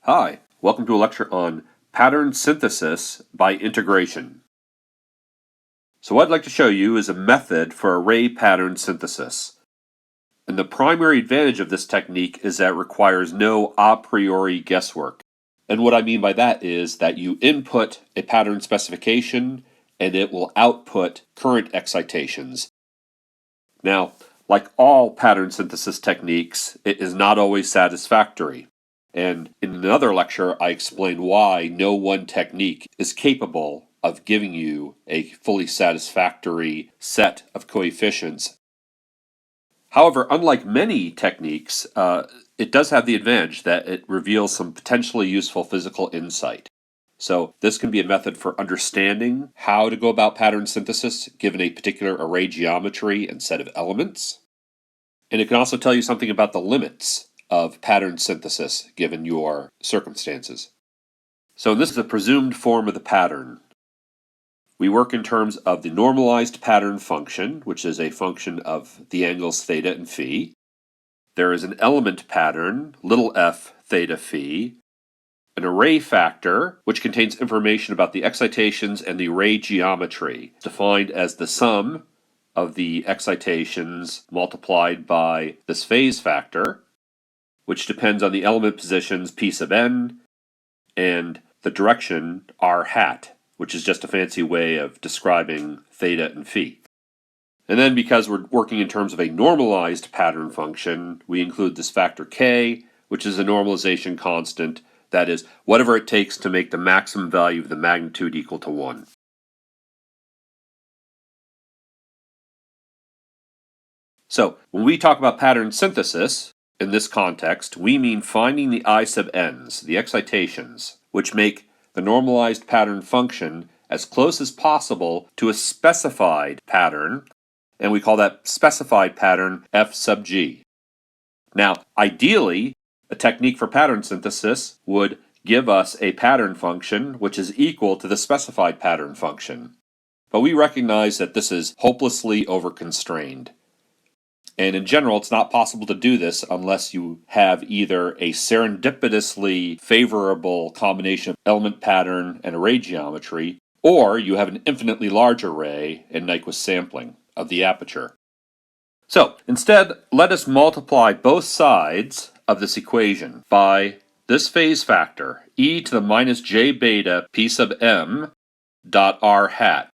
Hi, welcome to a lecture on pattern synthesis by integration. So what I'd like to show you is a method for array pattern synthesis. And the primary advantage of this technique is that it requires no a priori guesswork. And what I mean by that is that you input a pattern specification and it will output current excitations. Now, like all pattern synthesis techniques, it is not always satisfactory. And in another lecture, I explain why no one technique is capable of giving you a fully satisfactory set of coefficients. However, unlike many techniques, it does have the advantage that it reveals some potentially useful physical insight. So this can be a method for understanding how to go about pattern synthesis given a particular array geometry and set of elements. And it can also tell you something about the limits of pattern synthesis given your circumstances. So this is a presumed form of the pattern. We work in terms of the normalized pattern function, which is a function of the angles theta and phi. There is an element pattern, little f theta phi, an array factor, which contains information about the excitations and the array geometry, defined as the sum of the excitations multiplied by this phase factor, which depends on the element positions p sub n and the direction r hat, which is just a fancy way of describing theta and phi. And then because we're working in terms of a normalized pattern function, we include this factor k, which is a normalization constant, that is, whatever it takes to make the maximum value of the magnitude equal to 1. So, when we talk about pattern synthesis, in this context, we mean finding the I sub n's, the excitations, which make the normalized pattern function as close as possible to a specified pattern, and we call that specified pattern f sub g. Now, ideally, a technique for pattern synthesis would give us a pattern function which is equal to the specified pattern function. But we recognize that this is hopelessly overconstrained. And in general, it's not possible to do this unless you have either a serendipitously favorable combination of element pattern and array geometry, or you have an infinitely large array and Nyquist sampling of the aperture. So instead, let us multiply both sides of this equation by this phase factor, e to the minus j beta p sub m dot r hat.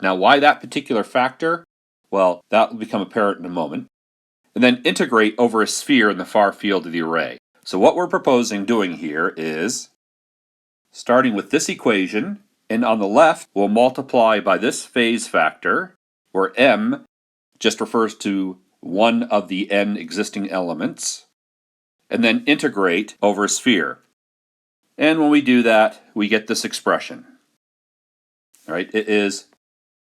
Now why that particular factor? Well, that will become apparent in a moment. And then integrate over a sphere in the far field of the array. So what we're proposing doing here is starting with this equation, and on the left we'll multiply by this phase factor, where m just refers to one of the n existing elements, and then integrate over a sphere. And when we do that, we get this expression. All right, it is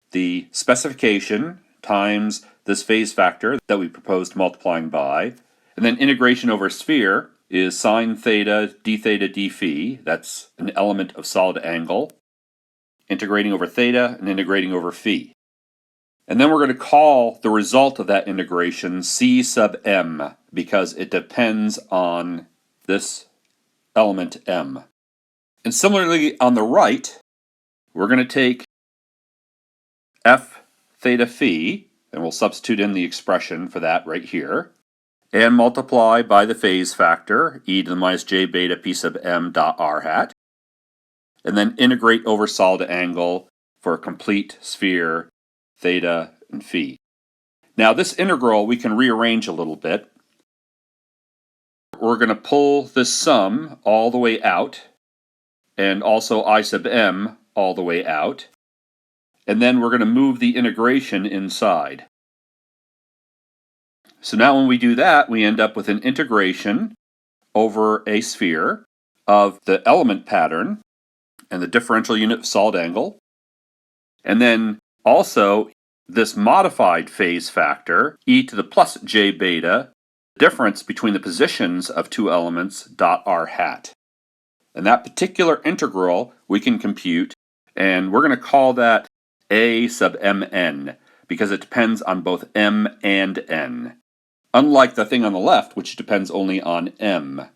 the specification times this phase factor that we proposed multiplying by, and then integration over a sphere is sine theta d phi, that's an element of solid angle, integrating over theta and integrating over phi. And then we're going to call the result of that integration c sub m, because it depends on this element m. And similarly on the right, we're going to take f theta phi, and we'll substitute in the expression for that right here, and multiply by the phase factor, e to the minus j beta p sub m dot r hat, and then integrate over solid angle for a complete sphere, theta and phi. Now this integral we can rearrange a little bit. We're going to pull this sum all the way out, and also I sub m all the way out. And then we're going to move the integration inside. So now when we do that, we end up with an integration over a sphere of the element pattern and the differential unit of solid angle. And then also this modified phase factor, e to the plus j beta, difference between the positions of two elements, dot r hat. And that particular integral we can compute, and we're going to call that a sub mn, because it depends on both m and n, unlike the thing on the left, which depends only on m.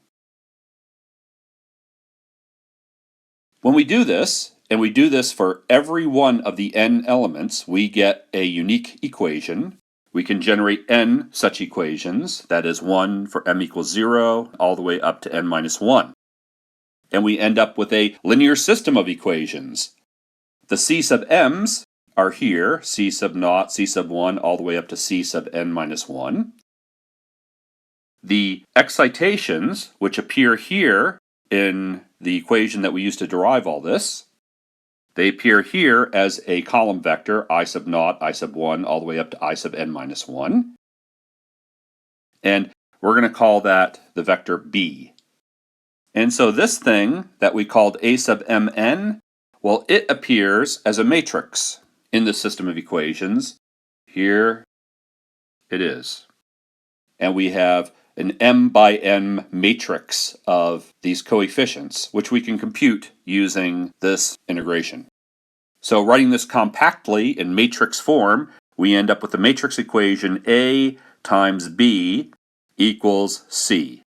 When we do this, and we do this for every one of the n elements, we get a unique equation. We can generate n such equations, that is 1 for m equals 0, all the way up to n minus 1. And we end up with a linear system of equations. The c sub m's are here, c sub naught, c sub 1, all the way up to c sub n minus 1. The excitations, which appear here in the equation that we use to derive all this, they appear here as a column vector, I sub naught, I sub 1, all the way up to I sub n minus 1. And we're going to call that the vector b. And so this thing that we called a sub mn, well, it appears as a matrix in the system of equations. Here it is. And we have an m by m matrix of these coefficients, which we can compute using this integration. So writing this compactly in matrix form, we end up with the matrix equation A times B equals C.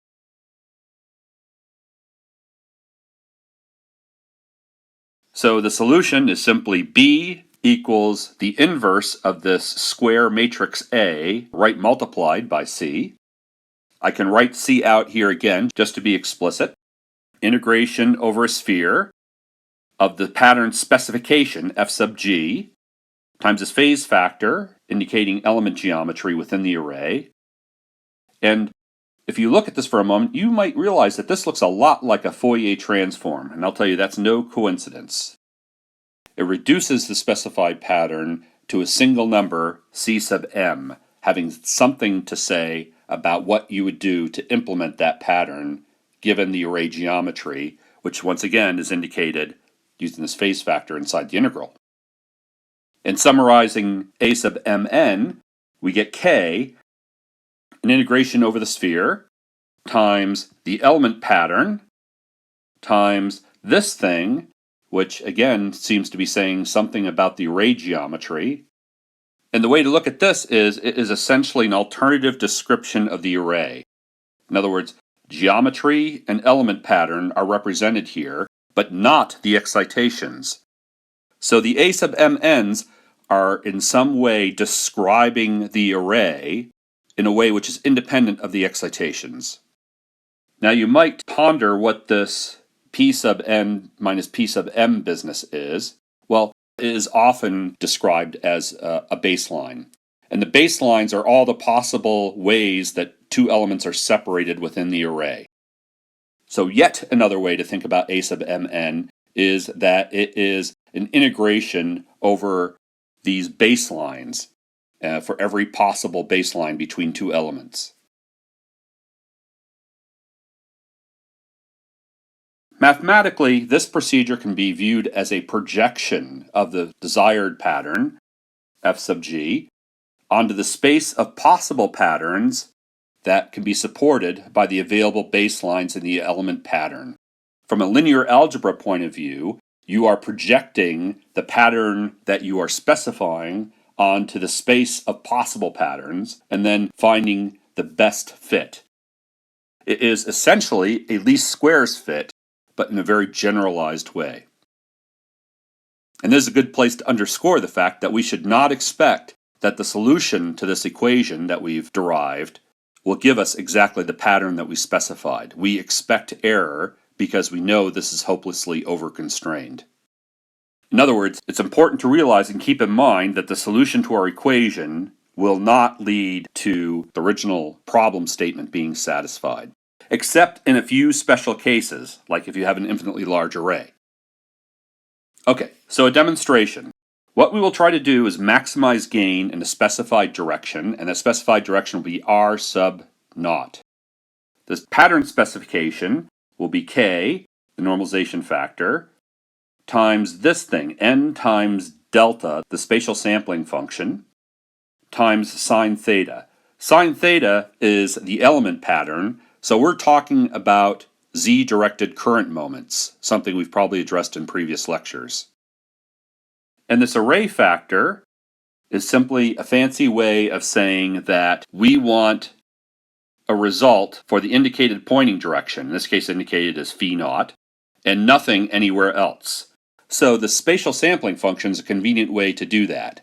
So the solution is simply B equals the inverse of this square matrix A, right multiplied by C. I can write C out here again, just to be explicit. Integration over a sphere of the pattern specification, f sub g, times its phase factor, indicating element geometry within the array. And if you look at this for a moment, you might realize that this looks a lot like a Fourier transform, and I'll tell you that's no coincidence. It reduces the specified pattern to a single number, c sub m, having something to say about what you would do to implement that pattern given the array geometry, which once again is indicated using this phase factor inside the integral. In summarizing a sub mn, we get k, an integration over the sphere, times the element pattern, times this thing, which again seems to be saying something about the array geometry. And the way to look at this is it is essentially an alternative description of the array. In other words, geometry and element pattern are represented here, but not the excitations. So the a sub mn's are in some way describing the array in a way which is independent of the excitations. Now you might ponder what this p sub n minus p sub m business is. Well, it is often described as a baseline. And the baselines are all the possible ways that two elements are separated within the array. So yet another way to think about a sub mn is that it is an integration over these baselines for every possible baseline between two elements. Mathematically, this procedure can be viewed as a projection of the desired pattern, f sub g, onto the space of possible patterns that can be supported by the available baselines in the element pattern. From a linear algebra point of view, you are projecting the pattern that you are specifying onto the space of possible patterns and then finding the best fit. It is essentially a least squares fit, but in a very generalized way. And this is a good place to underscore the fact that we should not expect that the solution to this equation that we've derived will give us exactly the pattern that we specified. We expect error because we know this is hopelessly overconstrained. In other words, it's important to realize and keep in mind that the solution to our equation will not lead to the original problem statement being satisfied, except in a few special cases, like if you have an infinitely large array. Okay, so a demonstration. What we will try to do is maximize gain in a specified direction, and that specified direction will be r sub naught. This pattern specification will be k, the normalization factor, times this thing, n times delta, the spatial sampling function, times sine theta. Sine theta is the element pattern, so we're talking about z-directed current moments, something we've probably addressed in previous lectures. And this array factor is simply a fancy way of saying that we want a result for the indicated pointing direction, in this case indicated as phi naught, and nothing anywhere else. So the spatial sampling function is a convenient way to do that.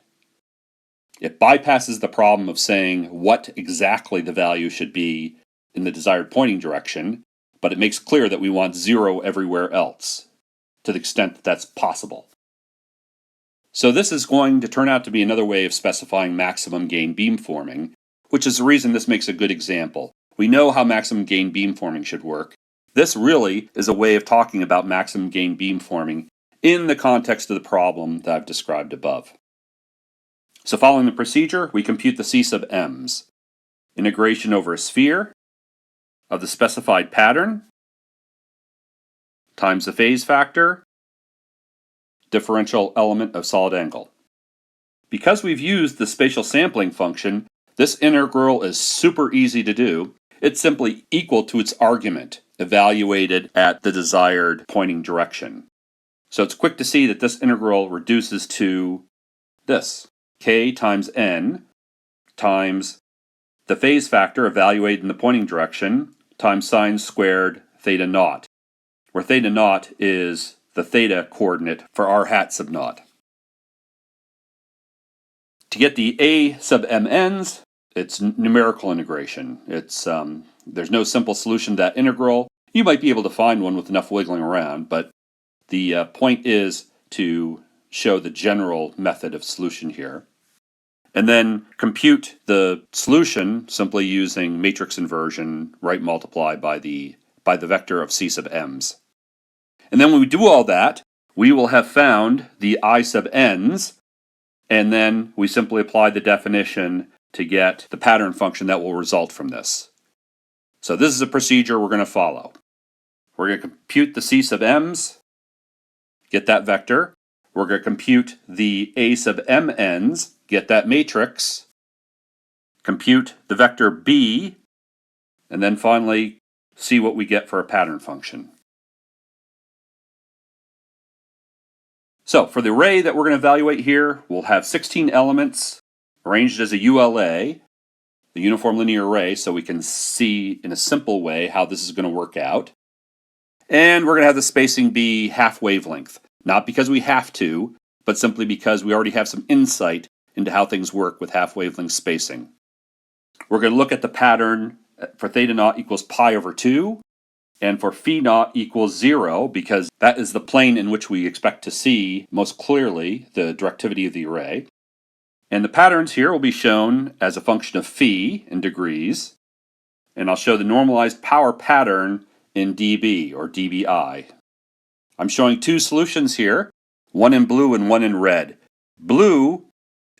It bypasses the problem of saying what exactly the value should be in the desired pointing direction, but it makes clear that we want 0 everywhere else, to the extent that that's possible. So this is going to turn out to be another way of specifying maximum gain beamforming, which is the reason this makes a good example. We know how maximum gain beamforming should work. This really is a way of talking about maximum gain beamforming in the context of the problem that I've described above. So following the procedure, we compute the C sub m's. Integration over a sphere of the specified pattern times the phase factor, differential element of solid angle. Because we've used the spatial sampling function, this integral is super easy to do. It's simply equal to its argument, evaluated at the desired pointing direction. So it's quick to see that this integral reduces to this, k times n times the phase factor evaluated in the pointing direction times sine squared theta naught, where theta naught is the theta coordinate for r hat sub naught. To get the a sub mn's, it's numerical integration. There's no simple solution to that integral. You might be able to find one with enough wiggling around, but the point is to show the general method of solution here. And then compute the solution simply using matrix inversion, right multiplied by the vector of C sub m's. And then when we do all that, we will have found the I sub n's, and then we simply apply the definition to get the pattern function that will result from this. So this is a procedure we're going to follow. We're going to compute the C sub m's, get that vector. We're going to compute the A sub mn's, get that matrix, compute the vector b, and then finally see what we get for a pattern function. So for the array that we're going to evaluate here, we'll have 16 elements arranged as a ULA, the uniform linear array, so we can see in a simple way how this is going to work out. And we're going to have the spacing be half wavelength, not because we have to, but simply because we already have some insight into how things work with half wavelength spacing. We're going to look at the pattern for theta naught equals pi over 2, and for phi naught equals 0, because that is the plane in which we expect to see most clearly the directivity of the array. And the patterns here will be shown as a function of phi in degrees, and I'll show the normalized power pattern in dB or dBi. I'm showing two solutions here, one in blue and one in red. Blue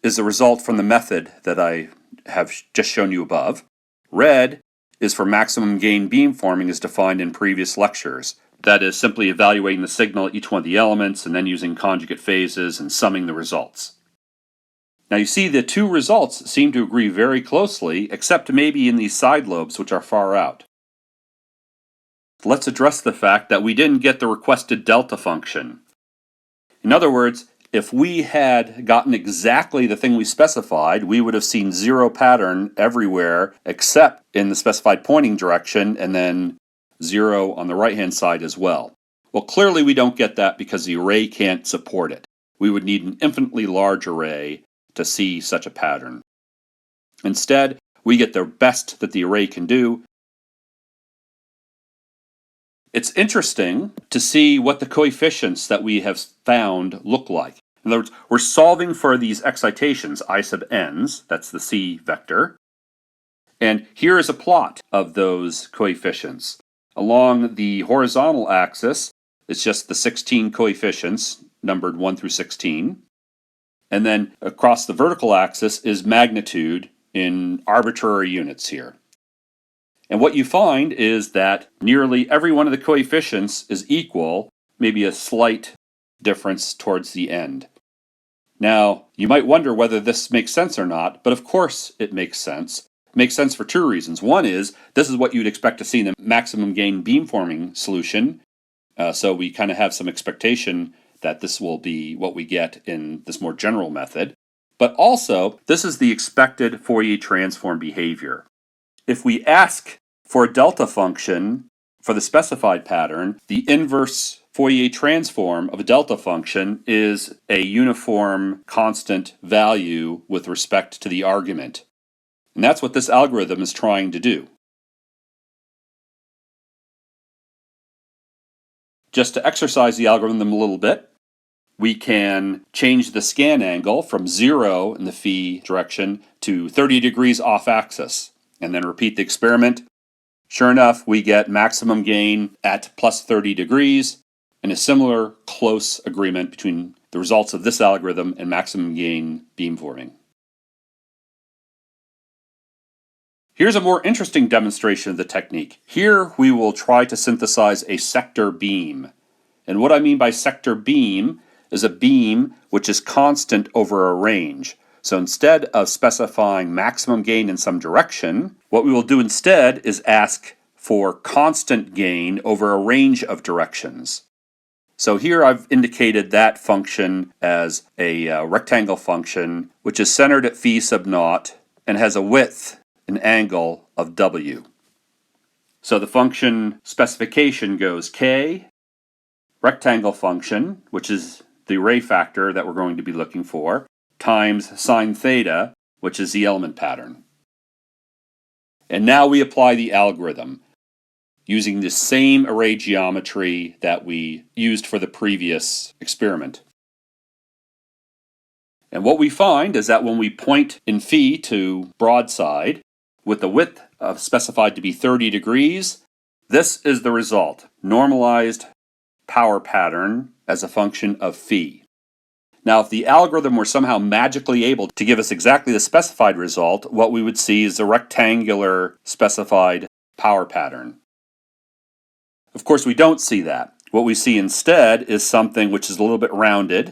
is the result from the method that I have just shown you above. Red is for maximum gain beamforming as defined in previous lectures. That is simply evaluating the signal at each one of the elements and then using conjugate phases and summing the results. Now you see the two results seem to agree very closely, except maybe in these side lobes which are far out. Let's address the fact that we didn't get the requested delta function. In other words, if we had gotten exactly the thing we specified, we would have seen 0 pattern everywhere except in the specified pointing direction, and then 0 on the right-hand side as well. Well, clearly we don't get that because the array can't support it. We would need an infinitely large array to see such a pattern. Instead, we get the best that the array can do. It's interesting to see what the coefficients that we have found look like. In other words, we're solving for these excitations, I sub n's, that's the C vector. And here is a plot of those coefficients. Along the horizontal axis, it's just the 16 coefficients, numbered 1 through 16. And then across the vertical axis is magnitude in arbitrary units here. And what you find is that nearly every one of the coefficients is equal, maybe a slight difference towards the end. Now, you might wonder whether this makes sense or not, but of course it makes sense. It makes sense for two reasons. One is, this is what you'd expect to see in the maximum gain beamforming solution. So we kind of have some expectation that this will be what we get in this more general method. But also, this is the expected Fourier transform behavior. If we ask for a delta function for the specified pattern, the inverse Fourier transform of a delta function is a uniform constant value with respect to the argument. And that's what this algorithm is trying to do. Just to exercise the algorithm a little bit, we can change the scan angle from 0 in the phi direction to 30 degrees off axis, and then repeat the experiment. Sure enough, we get maximum gain at plus 30 degrees, and a similar close agreement between the results of this algorithm and maximum gain beamforming. Here's a more interesting demonstration of the technique. Here we will try to synthesize a sector beam. And what I mean by sector beam is a beam which is constant over a range. So instead of specifying maximum gain in some direction, what we will do instead is ask for constant gain over a range of directions. So here I've indicated that function as a rectangle function which is centered at phi sub naught and has a width, an angle of w. So the function specification goes k, rectangle function, which is the array factor that we're going to be looking for, times sine theta, which is the element pattern. And now we apply the algorithm using the same array geometry that we used for the previous experiment. And what we find is that when we point in phi to broadside, with the width specified to be 30 degrees, this is the result. Normalized power pattern as a function of phi. Now, if the algorithm were somehow magically able to give us exactly the specified result, what we would see is a rectangular specified power pattern. Of course, we don't see that. What we see instead is something which is a little bit rounded,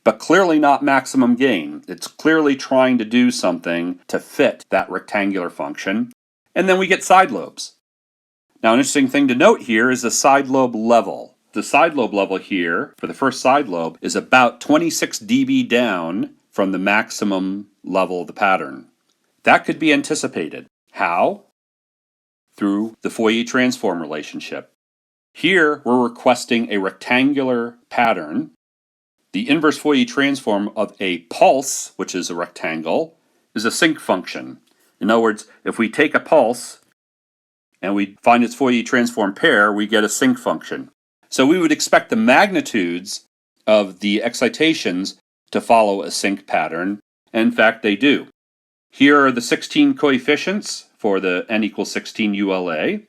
but clearly not maximum gain. It's clearly trying to do something to fit that rectangular function, and then we get side lobes. Now, an interesting thing to note here is the side lobe level. The side lobe level here, for the first side lobe, is about 26 dB down from the maximum level of the pattern. That could be anticipated. How? Through the Fourier transform relationship. Here, we're requesting a rectangular pattern. The inverse Fourier transform of a pulse, which is a rectangle, is a sinc function. In other words, if we take a pulse and we find its Fourier transform pair, we get a sinc function. So we would expect the magnitudes of the excitations to follow a sinc pattern, and in fact they do. Here are the 16 coefficients for the n equals 16 ULA,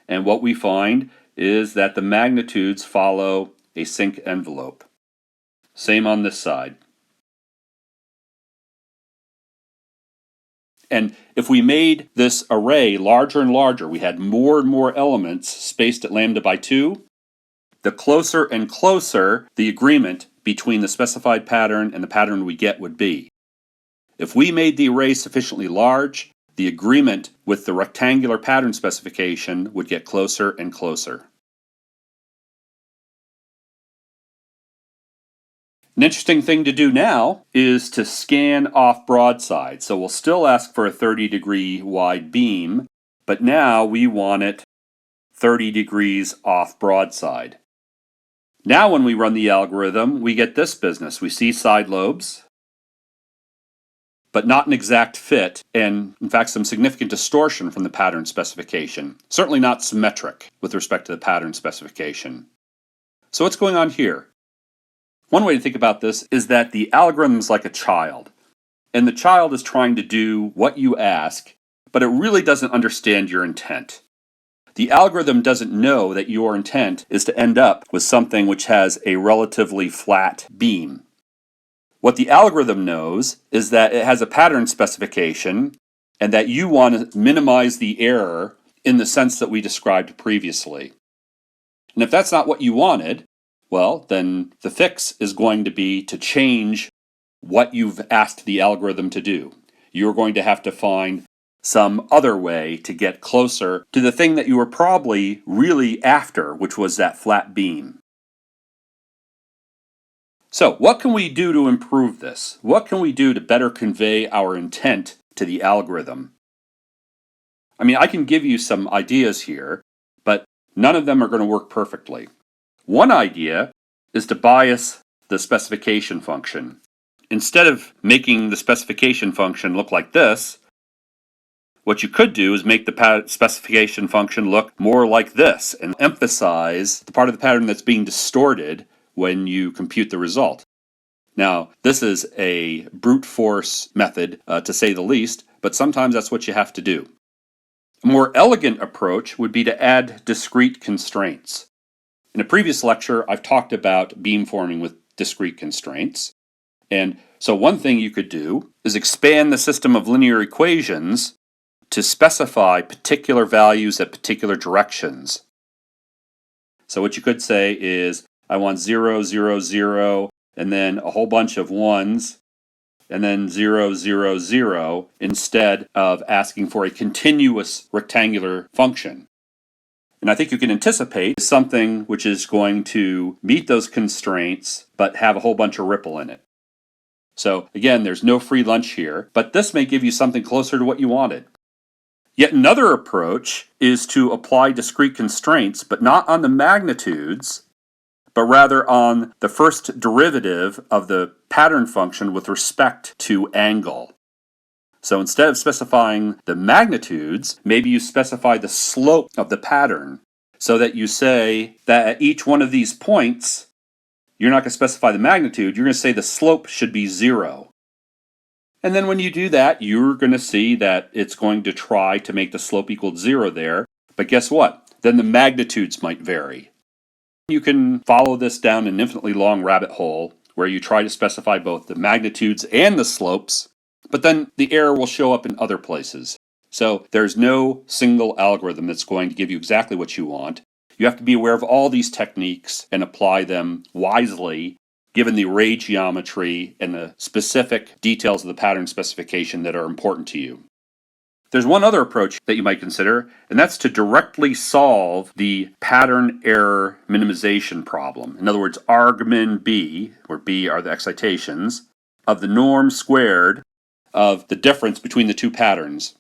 and what we find is that the magnitudes follow a sinc envelope. Same on this side. And if we made this array larger and larger, we had more and more elements spaced at lambda by 2, the closer and closer the agreement between the specified pattern and the pattern we get would be. If we made the array sufficiently large, the agreement with the rectangular pattern specification would get closer and closer. An interesting thing to do now is to scan off broadside. So we'll still ask for a 30-degree wide beam, but now we want it 30 degrees off broadside. Now when we run the algorithm, we get this business. We see side lobes, but not an exact fit, and in fact some significant distortion from the pattern specification. Certainly not symmetric with respect to the pattern specification. So what's going on here? One way to think about this is that the algorithm is like a child, and the child is trying to do what you ask, but it really doesn't understand your intent. The algorithm doesn't know that your intent is to end up with something which has a relatively flat beam. What the algorithm knows is that it has a pattern specification and that you want to minimize the error in the sense that we described previously. And if that's not what you wanted, well, then the fix is going to be to change what you've asked the algorithm to do. You're going to have to find some other way to get closer to the thing that you were probably really after, which was that flat beam. So, what can we do to improve this? What can we do to better convey our intent to the algorithm? I mean, I can give you some ideas here, but none of them are going to work perfectly. One idea is to bias the specification function. Instead of making the specification function look like this, what you could do is make the specification function look more like this and emphasize the part of the pattern that's being distorted when you compute the result. Now, this is a brute force method, to say the least, but sometimes that's what you have to do. A more elegant approach would be to add discrete constraints. In a previous lecture, I've talked about beamforming with discrete constraints. And so one thing you could do is expand the system of linear equations to specify particular values at particular directions. So what you could say is, I want 0, 0, 0, and then a whole bunch of 1s, and then 0, 0, 0, instead of asking for a continuous rectangular function. And I think you can anticipate something which is going to meet those constraints, but have a whole bunch of ripple in it. So again, there's no free lunch here, but this may give you something closer to what you wanted. Yet another approach is to apply discrete constraints, but not on the magnitudes, but rather on the first derivative of the pattern function with respect to angle. So instead of specifying the magnitudes, maybe you specify the slope of the pattern, so that you say that at each one of these points, you're not going to specify the magnitude, you're going to say the slope should be 0. And then when you do that, you're going to see that it's going to try to make the slope equal 0 there. But guess what? Then the magnitudes might vary. You can follow this down an infinitely long rabbit hole where you try to specify both the magnitudes and the slopes, but then the error will show up in other places. So there's no single algorithm that's going to give you exactly what you want. You have to be aware of all these techniques and apply them wisely, given the array geometry and the specific details of the pattern specification that are important to you. There's one other approach that you might consider, and that's to directly solve the pattern error minimization problem. In other words, argmin b, where b are the excitations, of the norm squared of the difference between the two patterns.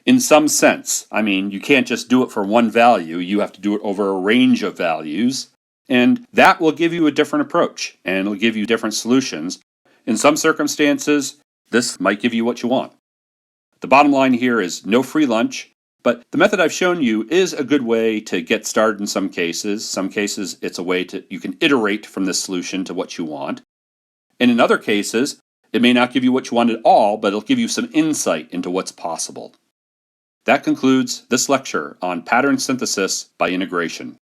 In some sense, I mean, you can't just do it for one value, you have to do it over a range of values. And that will give you a different approach, and it'll give you different solutions. In some circumstances, this might give you what you want. The bottom line here is no free lunch, but the method I've shown you is a good way to get started in some cases. Some cases, it's a way you can iterate from this solution to what you want. And in other cases, it may not give you what you want at all, but it'll give you some insight into what's possible. That concludes this lecture on pattern synthesis by integration.